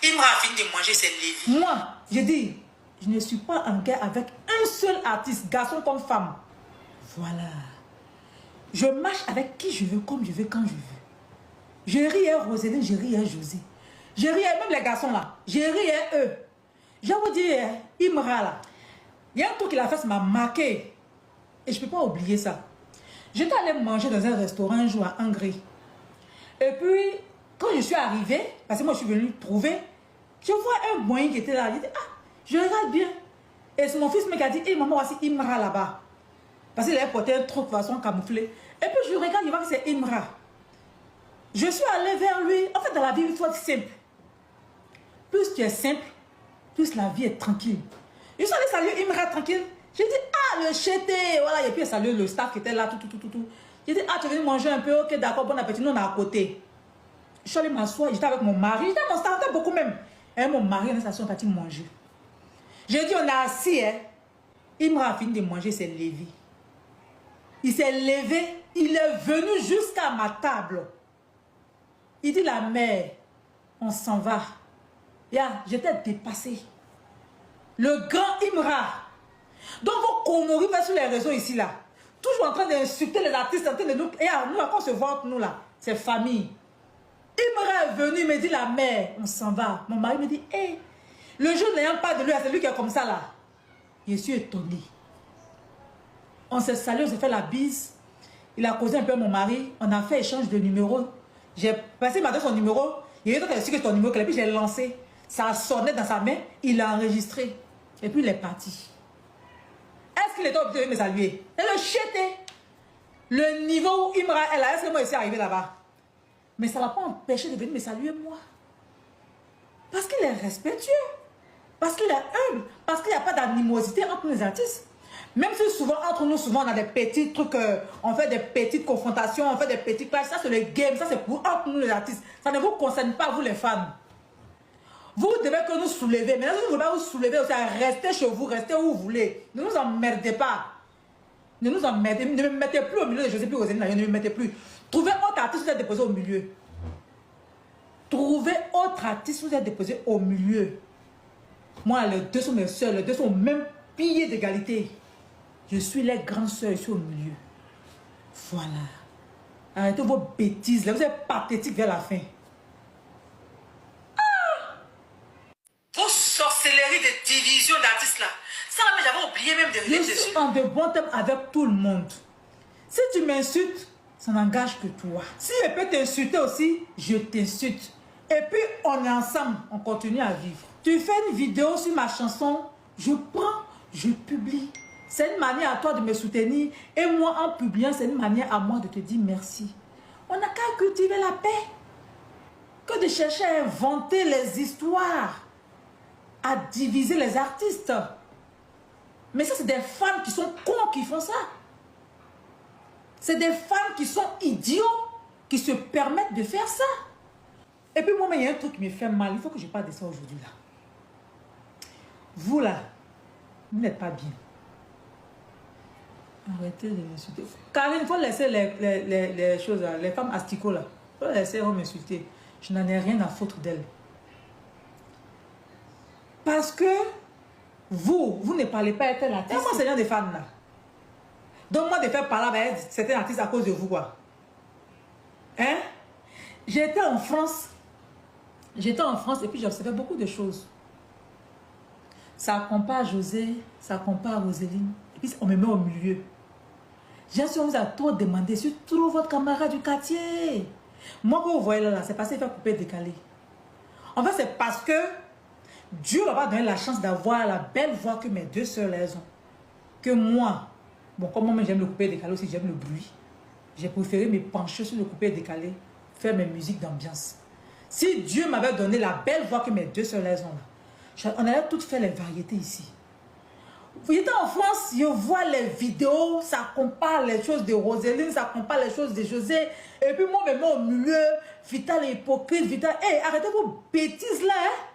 Imra a fini de manger ses lévis. Moi, je dis, je ne suis pas en guerre avec un seul artiste, garçon comme femme. Voilà. Je marche avec qui je veux, comme je veux, quand je veux. Je ris à Roséline, je ris à José. Je ris à même les garçons là. Je ris à eux. Je vous dis, Imra là, il y a un truc qu'il a fait, ça m'a marqué. Et je ne peux pas oublier ça. J'étais allée manger dans un restaurant un jour à Hongrie. Et puis, quand je suis arrivée, parce que moi je suis venue trouver, je vois un moyen qui était là. Je dis, ah, je regarde bien. Et c'est mon fils qui a dit, hey, maman, voici Imra là-bas. Parce qu'il avait porté un truc de façon camouflée. Et puis je regarde, je vois que c'est Imra. Je suis allée vers lui. En fait, dans la vie, il faut être simple. Plus tu es simple, plus la vie est tranquille. Je suis allée saluer Imra tranquille. J'ai dit, ah, le chété. Voilà, et puis saluer le staff qui était là, tout. J'ai dit, ah, tu es venu manger un peu, ok, d'accord, bon appétit, nous on est à côté. Je suis allée m'asseoir, j'étais avec mon mari, j'étais mon staff, beaucoup même. Et mon mari, on est parti manger. J'ai dit, on est assis, hein. Imra a fini de manger ses lévis. Il s'est levé, il est venu jusqu'à ma table. Il dit, la mère, on s'en va. J'étais dépassée. Le grand Imra. Donc, vos conneries sur les réseaux ici, là. Toujours en train d'insulter les artistes, en train de nous. Et nous, quand on se voit entre nous, là, c'est famille. Imra est venu, il me dit, la mère, on s'en va. Mon mari me dit, hé, le jour n'ayant pas de lui, c'est lui qui est comme ça, là. Je suis étonnée. On s'est salué, on s'est fait la bise. Il a causé un peu mon mari. On a fait échange de numéros. J'ai passé, il m'a donné son numéro. Il a dit que ton numéro, et puis j'ai lancé. Ça a sonné dans sa main. Il a enregistré. Et puis il est parti. Est-ce qu'il était obligé de me saluer? Et le chété. Le niveau où Imra est là, est-ce que moi je suis arrivé là-bas? Mais ça ne l'a pas empêché de venir me saluer moi. Parce qu'il est respectueux. Parce qu'il est humble. Parce qu'il n'y a pas d'animosité entre les artistes. Même si souvent, entre nous, souvent, on a des petits trucs, on fait des petites confrontations, on fait des petits clashs. Ça, c'est le game. Ça, c'est pour entre nous, les artistes. Ça ne vous concerne pas, vous, les fans. Vous devez que nous soulever. Mais si vous ne voulez pas vous soulever, restez chez vous, restez où vous voulez. Ne nous emmerdez pas. Ne nous emmerdez. Ne me mettez plus au milieu de José puis Roséline. Ne me mettez plus. Trouvez autre artiste, vous êtes déposé au milieu. Trouvez autre artiste, vous êtes déposé au milieu. Moi, les deux sont mes soeurs. Les deux sont au même pied d'égalité. Je suis les grandes soeurs, je suis au milieu. Voilà. Arrêtez vos bêtises. Là, vous êtes pathétique vers la fin. Vos sorcelleries de division d'artistes là. Ça, mais j'avais oublié même de revenir dessus. Je suis en de bons termes avec tout le monde. Si tu m'insultes, ça n'engage que toi. Si je peux t'insulter aussi, je t'insulte. Et puis, on est ensemble, on continue à vivre. Tu fais une vidéo sur ma chanson, je prends, je publie. C'est une manière à toi de me soutenir. Et moi, en publiant, c'est une manière à moi de te dire merci. On n'a qu'à cultiver la paix. Que de chercher à inventer les histoires. À diviser les artistes. Mais ça, c'est des fans qui sont cons qui font ça. C'est des fans qui sont idiots qui se permettent de faire ça. Et puis moi, il y a un truc qui me fait mal. Il faut que je parle de ça aujourd'hui là. Vous là, vous n'êtes pas bien. Arrêtez de m'insulter. Karine, il faut laisser les choses là, les femmes asticots là. Il faut laisser m'insulter. Je n'en ai rien à foutre d'elles. Parce que vous ne parlez pas à tel artiste. Moi, c'est des fans là. Donc moi, de faire parler avec certains artistes à cause de vous quoi. Hein? J'étais en France. J'étais en France et puis j'observais beaucoup de choses. Ça compare José, ça compare Roséline. Et puis on me met au milieu. J'ai sûr, on vous a trop demandé. Surtout votre camarade du quartier. Moi, quand vous voyez là, c'est parce qu'il fait couper décalé. En fait, c'est parce que Dieu m'a pas donné la chance d'avoir la belle voix que mes deux sœurs les ont. Que moi, bon, comme moi j'aime le couper décalé aussi, j'aime le bruit. J'ai préféré me pencher sur le couper décalé, faire mes musiques d'ambiance. Si Dieu m'avait donné la belle voix que mes deux sœurs les ont là, on allait toutes faire les variétés ici. Vous êtes en France, je vois les vidéos, ça compare les choses de Roséline, ça compare les choses de José. Et puis moi, je me mets au milieu, Vital est hypocrite, Vital... Hey, arrêtez vos bêtises là, hein?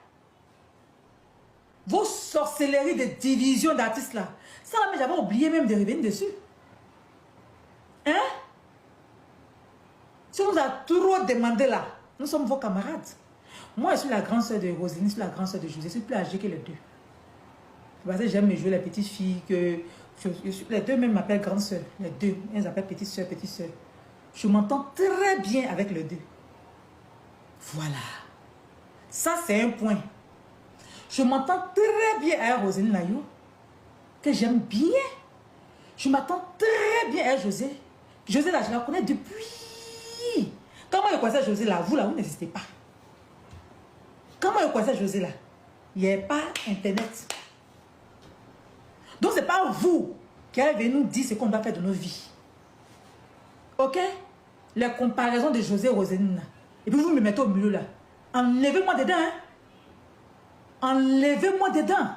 Vos sorcelleries de division d'artistes là. Ça, mais j'avais oublié même de revenir dessus. Hein? Si on nous a trop demandé là, nous sommes vos camarades. Moi, je suis la grande soeur de Roselyne, je suis la grande soeur de José. Je suis plus âgée que les deux. Parce que j'aime jouer les petites filles. Les deux même m'appellent grande soeur. Les deux, elles s'appellent petite soeur, petite soeur. Je m'entends très bien avec les deux. Voilà. Ça, c'est un point. Je m'entends très bien avec Roselyne Nayo, que j'aime bien. Je m'entends très bien avec José. José, là, je la connais depuis. Comment je connaissais José, là? Vous, là, vous n'existez pas. Comment je connaissais José, là? Il n'y a pas Internet. Donc, ce n'est pas vous qui allez nous dire ce qu'on doit faire de nos vies. Ok? Les comparaisons de José et Roselyne, là. Et puis, vous me mettez au milieu, là. Enlevez-moi dedans, hein? Enlevez-moi dedans.